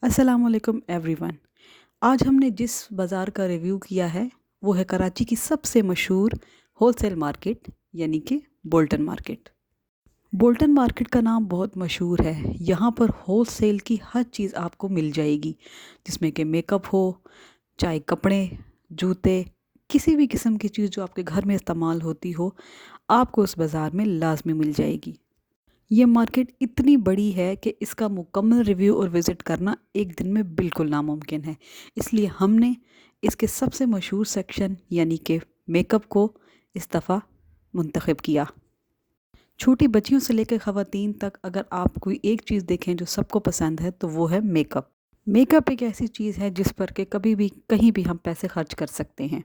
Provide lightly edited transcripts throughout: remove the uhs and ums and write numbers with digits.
अस्सलाम वालेकुम एवरीवन। आज हमने जिस बाज़ार का रिव्यू किया है वो है कराची की सबसे मशहूर होलसेल मार्केट यानी कि बोल्टन मार्केट। बोल्टन मार्केट का नाम बहुत मशहूर है। यहाँ पर होलसेल की हर चीज़ आपको मिल जाएगी, जिसमें कि मेकअप हो, चाहे कपड़े, जूते, किसी भी किस्म की चीज़ जो आपके घर में इस्तेमाल होती हो, आपको उस बाज़ार में लाजमी मिल जाएगी। ये मार्केट इतनी बड़ी है कि इसका मुकम्मल रिव्यू और विज़िट करना एक दिन में बिल्कुल नामुमकिन है। इसलिए हमने इसके सबसे मशहूर सेक्शन यानी कि मेकअप को इस दफ़ा मुंतखब किया। छोटी बच्चियों से लेकर ख़वातीन तक अगर आप कोई एक चीज़ देखें जो सबको पसंद है तो वो है मेकअप। मेकअप एक ऐसी चीज़ है जिस पर के कभी भी कहीं भी हम पैसे खर्च कर सकते हैं,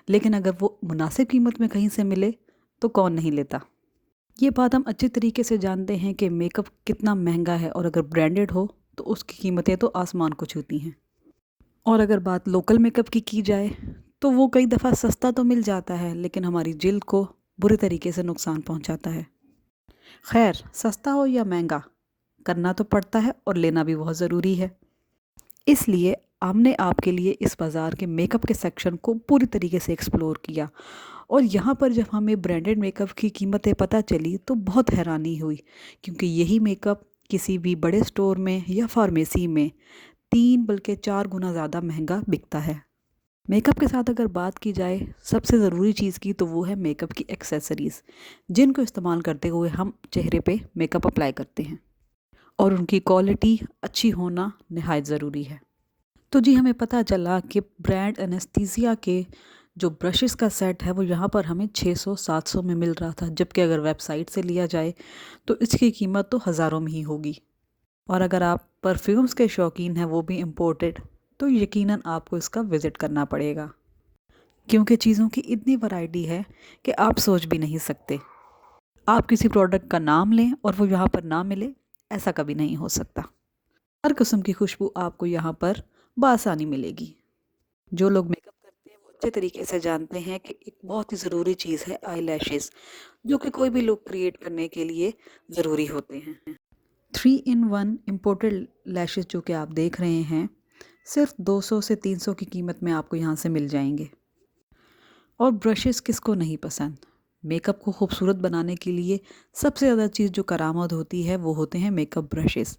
लेकिन अगर वो मुनासिब कीमत में कहीं से मिले तो कौन नहीं लेता। ये बात हम अच्छे तरीके से जानते हैं कि मेकअप कितना महंगा है, और अगर ब्रांडेड हो तो उसकी कीमतें तो आसमान को छूती हैं। और अगर बात लोकल मेकअप की जाए तो वो कई दफ़ा सस्ता तो मिल जाता है, लेकिन हमारी जिल्द को बुरे तरीके से नुकसान पहुंचाता है। खैर, सस्ता हो या महंगा, करना तो पड़ता है और लेना भी बहुत ज़रूरी है। इसलिए हमने आपके लिए इस बाज़ार के मेकअप के सेक्शन को पूरी तरीके से एक्सप्लोर किया, और यहाँ पर जब हमें ब्रांडेड मेकअप की कीमतें पता चली तो बहुत हैरानी हुई, क्योंकि यही मेकअप किसी भी बड़े स्टोर में या फार्मेसी में 3 बल्कि 4 गुना ज़्यादा महंगा बिकता है। मेकअप के साथ अगर बात की जाए सबसे ज़रूरी चीज़ की, तो वो है मेकअप की एक्सेसरीज़, जिनको इस्तेमाल करते हुए हम चेहरे पे मेकअप अप्लाई करते हैं, और उनकी क्वालिटी अच्छी होना नहायत ज़रूरी है। तो जी, हमें पता चला कि ब्रांड एनेस्थीसिया के जो ब्रशेस का सेट है वो यहाँ पर हमें 600-700 में मिल रहा था, जबकि अगर वेबसाइट से लिया जाए तो इसकी कीमत तो हज़ारों में ही होगी। और अगर आप परफ्यूम्स के शौकीन हैं, वो भी इम्पोर्टेड, तो यकीनन आपको इसका विज़िट करना पड़ेगा, क्योंकि चीज़ों की इतनी वैरायटी है कि आप सोच भी नहीं सकते। आप किसी प्रोडक्ट का नाम लें और वो यहाँ पर ना मिले, ऐसा कभी नहीं हो सकता। हर किस्म की खुशबू आपको यहाँ पर बआसानी मिलेगी। जो लोग मेकअप करते हैं वो अच्छे तरीके से जानते हैं कि एक बहुत ही ज़रूरी चीज़ है आई लैशेज़, जो कि कोई भी लुक क्रिएट करने के लिए ज़रूरी होते हैं। 3 in 1 इम्पोर्टेड लैशेज़ जो कि आप देख रहे हैं, सिर्फ 200 से 300 की कीमत में आपको यहाँ से मिल जाएंगे। और ब्रशेस किसको नहीं पसंद। मेकअप को खूबसूरत बनाने के लिए सबसे ज़्यादा चीज़ जो करामद होती है वो होते हैं मेकअप ब्रशेस।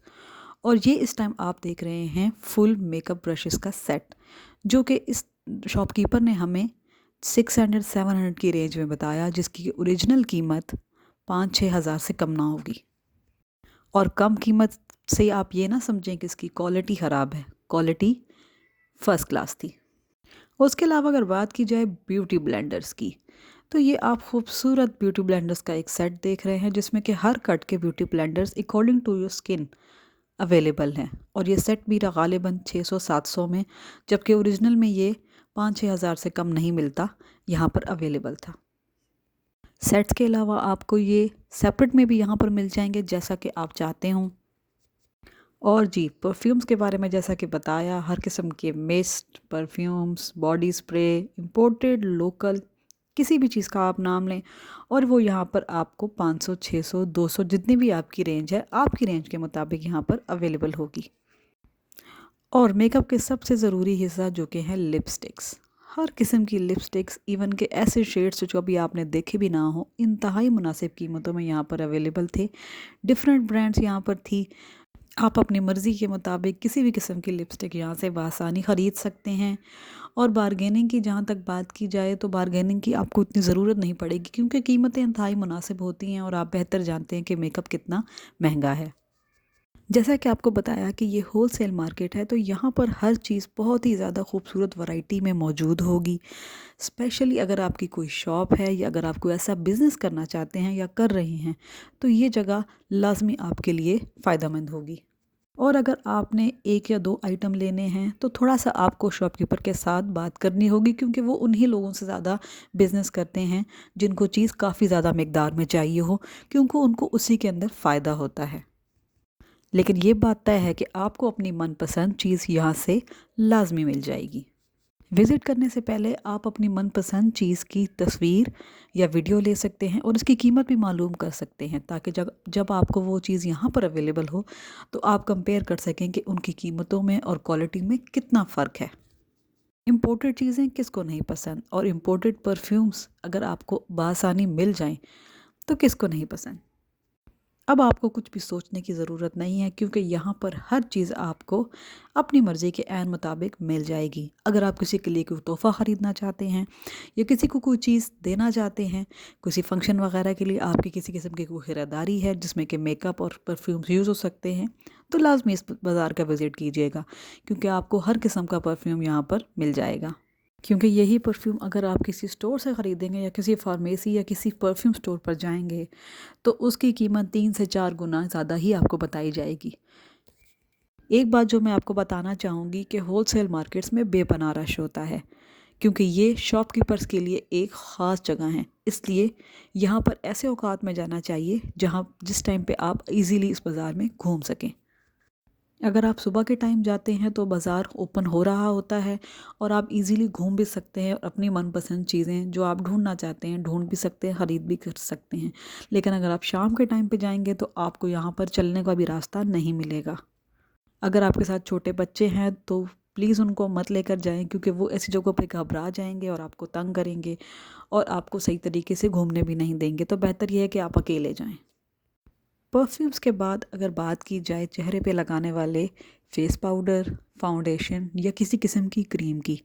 और ये इस टाइम आप देख रहे हैं फुल मेकअप ब्रशेस का सेट, जो कि इस शॉपकीपर ने हमें 600-700 की रेंज में बताया, जिसकी ओरिजिनल कीमत 5-6 हज़ार से कम ना होगी। और कम कीमत से आप ये ना समझें कि इसकी क्वालिटी ख़राब है, क्वालिटी फ़र्स्ट क्लास थी। उसके अलावा अगर बात की जाए ब्यूटी ब्लेंडर्स की, तो ये आप खूबसूरत ब्यूटी ब्लेंडर्स का एक सेट देख रहे हैं, जिसमें कि हर कट के beauty blenders according to your skin available हैं। और ये सेट भी गालिबन 600-700 में, जबकि ओरिजिनल में ये 5-6 हज़ार से कम नहीं मिलता, यहाँ पर अवेलेबल था। सेट्स के अलावा आपको ये सेपरेट में भी यहाँ पर मिल जाएंगे, जैसा कि आप चाहते हों। और जी, परफ्यूम्स के बारे में जैसा कि बताया, हर किस्म के mist, perfumes, body spray, imported, local, किसी भी चीज़ का आप नाम लें, और वो यहाँ पर आपको 500, 600, 200 जितनी भी आपकी रेंज है, आपकी रेंज के मुताबिक यहाँ पर अवेलेबल होगी। और मेकअप के सबसे ज़रूरी हिस्सा जो कि हैं लिपस्टिक्स, हर किस्म की लिपस्टिक्स, इवन के ऐसे शेड्स जो अभी आपने देखे भी ना हो, इंतहाई मुनासिब कीमतों में यहाँ पर अवेलेबल थे। डिफरेंट ब्रांड्स यहाँ पर थी। आप अपनी मर्ज़ी के मुताबिक किसी भी किस्म की लिपस्टिक यहाँ से बआसानी ख़रीद सकते हैं। और बारगेनिंग की जहाँ तक बात की जाए तो बारगेनिंग की आपको इतनी ज़रूरत नहीं पड़ेगी, क्योंकि कीमतें इंतहाई मुनासिब होती हैं और आप बेहतर जानते हैं कि मेकअप कितना महंगा है। जैसा कि आपको बताया कि ये होलसेल मार्केट है, तो यहाँ पर हर चीज़ बहुत ही ज़्यादा खूबसूरत वैरायटी में मौजूद होगी। स्पेशली अगर आपकी कोई शॉप है या अगर आप कोई ऐसा बिज़नेस करना चाहते हैं या कर रहे हैं, तो ये जगह लाजमी आपके लिए फ़ायदेमंद होगी। और अगर आपने एक या दो आइटम लेने हैं तो थोड़ा सा आपको शॉपकीपर के साथ बात करनी होगी, क्योंकि वो उन्हीं लोगों से ज़्यादा बिज़नेस करते हैं जिनको चीज़ काफ़ी ज़्यादा मिकदार में चाहिए हो, क्योंकि उनको उसी के अंदर फ़ायदा होता है। लेकिन ये बात तय है कि आपको अपनी मनपसंद चीज़ यहाँ से लाजमी मिल जाएगी। विज़िट करने से पहले आप अपनी मनपसंद चीज़ की तस्वीर या वीडियो ले सकते हैं और उसकी कीमत भी मालूम कर सकते हैं, ताकि जब जब आपको वो चीज़ यहाँ पर अवेलेबल हो तो आप कंपेयर कर सकें कि उनकी कीमतों में और क्वालिटी में कितना फ़र्क है। इम्पोर्टेड चीज़ें किसको नहीं पसंद, और इम्पोर्टेड परफ्यूम्स अगर आपको बआसानी मिल जाएं तो किसको नहीं पसंद। अब आपको कुछ भी सोचने की ज़रूरत नहीं है, क्योंकि यहाँ पर हर चीज़ आपको अपनी मर्ज़ी के ऐन मुताबिक मिल जाएगी। अगर आप किसी के लिए कोई तोहफ़ा ख़रीदना चाहते हैं या किसी को कोई चीज़ देना चाहते हैं, किसी फंक्शन वगैरह के लिए आपकी किसी किस्म की कोई ख़रीदारी है जिसमें कि मेकअप और परफ्यूम्स यूज़ हो सकते हैं, तो लाजमी इस बाज़ार का विज़िट कीजिएगा, क्योंकि आपको हर किस्म का परफ्यूम यहाँ पर मिल जाएगा। क्योंकि यही परफ्यूम अगर आप किसी स्टोर से ख़रीदेंगे या किसी फार्मेसी या किसी परफ्यूम स्टोर पर जाएंगे तो उसकी कीमत 3 से 4 गुना ज़्यादा ही आपको बताई जाएगी। एक बात जो मैं आपको बताना चाहूँगी कि होलसेल मार्केट्स में बेपनाह रश होता है, क्योंकि ये शॉपकीपर्स के लिए एक ख़ास जगह है। इसलिए यहाँ पर ऐसे औकात में जाना चाहिए जिस टाइम पे आप इजीली इस बाज़ार में घूम सकें। अगर आप सुबह के टाइम जाते हैं तो बाज़ार ओपन हो रहा होता है और आप इजीली घूम भी सकते हैं और अपनी मनपसंद चीज़ें जो आप ढूंढना चाहते हैं ढूंढ भी सकते हैं, ख़रीद भी कर सकते हैं। लेकिन अगर आप शाम के टाइम पे जाएंगे तो आपको यहाँ पर चलने का भी रास्ता नहीं मिलेगा। अगर आपके साथ छोटे बच्चे हैं तो प्लीज़ उनको मत लेकर जाएं, क्योंकि वो ऐसी जगहों पे घबरा जाएंगे और आपको तंग करेंगे और आपको सही तरीके से घूमने भी नहीं देंगे। तो बेहतर यह है कि आप अकेले जाएं। परफ्यूम्स के बाद अगर बात की जाए चेहरे पे लगाने वाले फेस पाउडर, फाउंडेशन या किसी किस्म की क्रीम की,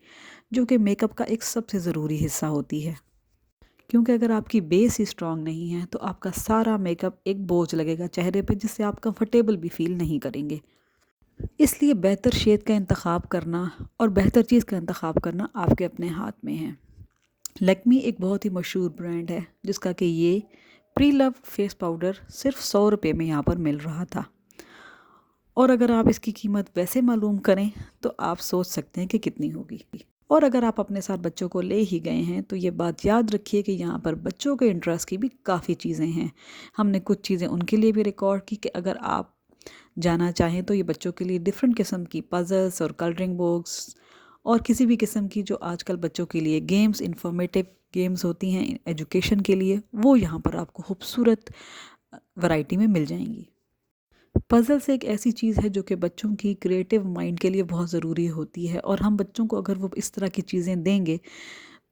जो कि मेकअप का एक सबसे ज़रूरी हिस्सा होती है, क्योंकि अगर आपकी बेस ही स्ट्रांग नहीं है तो आपका सारा मेकअप एक बोझ लगेगा चेहरे पे, जिससे आप कंफर्टेबल भी फील नहीं करेंगे। इसलिए बेहतर शेड का इंतखाब करना और बेहतर चीज़ का इंतखाब करना आपके अपने हाथ में है। लैक्मी एक बहुत ही मशहूर ब्रांड है जिसका कि ये प्री लव फेस पाउडर सिर्फ 100 रुपये में यहाँ पर मिल रहा था, और अगर आप इसकी कीमत वैसे मालूम करें तो आप सोच सकते हैं कि कितनी होगी। और अगर आप अपने साथ बच्चों को ले ही गए हैं तो ये बात याद रखिए कि यहाँ पर बच्चों के इंटरेस्ट की भी काफ़ी चीज़ें हैं। हमने कुछ चीज़ें उनके लिए भी रिकॉर्ड की कि अगर आप जाना चाहें तो ये बच्चों के लिए डिफरेंट किस्म की पजल्स और कलरिंग बुक्स और किसी भी किस्म की जो आजकल बच्चों के लिए गेम्स, इंफॉर्मेटिव गेम्स होती हैं एजुकेशन के लिए, वो यहाँ पर आपको खूबसूरत वैरायटी में मिल जाएंगी। पज़ल्स एक ऐसी चीज़ है जो कि बच्चों की क्रिएटिव माइंड के लिए बहुत ज़रूरी होती है, और हम बच्चों को अगर वो इस तरह की चीज़ें देंगे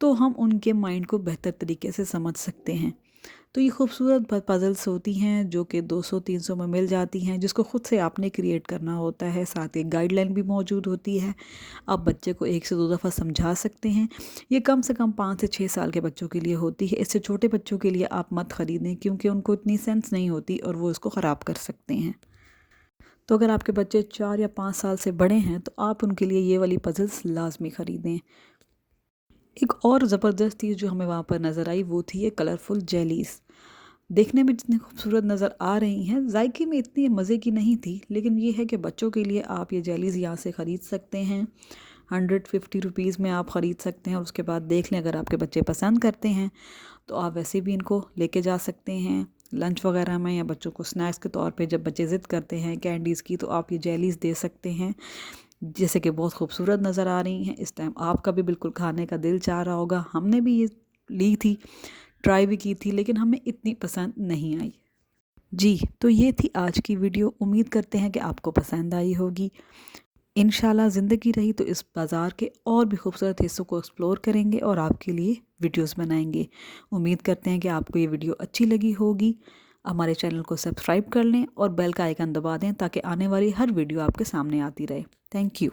तो हम उनके माइंड को बेहतर तरीके से समझ सकते हैं। तो ये खूबसूरत पज़ल्स होती हैं जो कि 200-300 में मिल जाती हैं, जिसको ख़ुद से आपने क्रिएट करना होता है। साथ एक गाइडलाइन भी मौजूद होती है, आप बच्चे को 1 से 2 दफ़ा समझा सकते हैं। ये कम से कम 5 से 6 साल के बच्चों के लिए होती है। इससे छोटे बच्चों के लिए आप मत ख़रीदें, क्योंकि उनको इतनी सेंस नहीं होती और वो इसको ख़राब कर सकते हैं। तो अगर आपके बच्चे 4 या 5 साल से बड़े हैं तो आप उनके लिए ये वाली पज़ल्स लाजमी ख़रीदें। एक और ज़बरदस्त चीज़ जो हमें वहाँ पर नज़र आई वो थी ये कलरफुल जेलीज़। देखने में जितनी खूबसूरत नज़र आ रही हैं, जायके में इतनी मज़े की नहीं थी, लेकिन ये है कि बच्चों के लिए आप ये जेलीज़ यहाँ से ख़रीद सकते हैं। 150 रुपीज़ में आप ख़रीद सकते हैं, और उसके बाद देख लें अगर आपके बच्चे पसंद करते हैं तो आप वैसे भी इनको लेके जा सकते हैं लंच वगैरह में, या बच्चों को स्नैक्स के तौर पे जब बच्चे ज़िद करते हैं कैंडीज़ की तो आप ये जेलीज़ दे सकते हैं, जैसे कि बहुत खूबसूरत नज़र आ रही हैं। इस टाइम आपका भी बिल्कुल खाने का दिल चाह रहा होगा। हमने भी ये ली थी, ट्राई भी की थी, लेकिन हमें इतनी पसंद नहीं आई। जी, तो ये थी आज की वीडियो। उम्मीद करते हैं कि आपको पसंद आई होगी। इंशाल्लाह ज़िंदगी रही तो इस बाज़ार के और भी खूबसूरत हिस्सों को एक्सप्लोर करेंगे और आपके लिए वीडियोस बनाएंगे। उम्मीद करते हैं कि आपको ये वीडियो अच्छी लगी होगी। हमारे चैनल को सब्सक्राइब कर लें और बेल का आइकन दबा दें ताकि आने वाली हर वीडियो आपके सामने आती रहे। Thank you.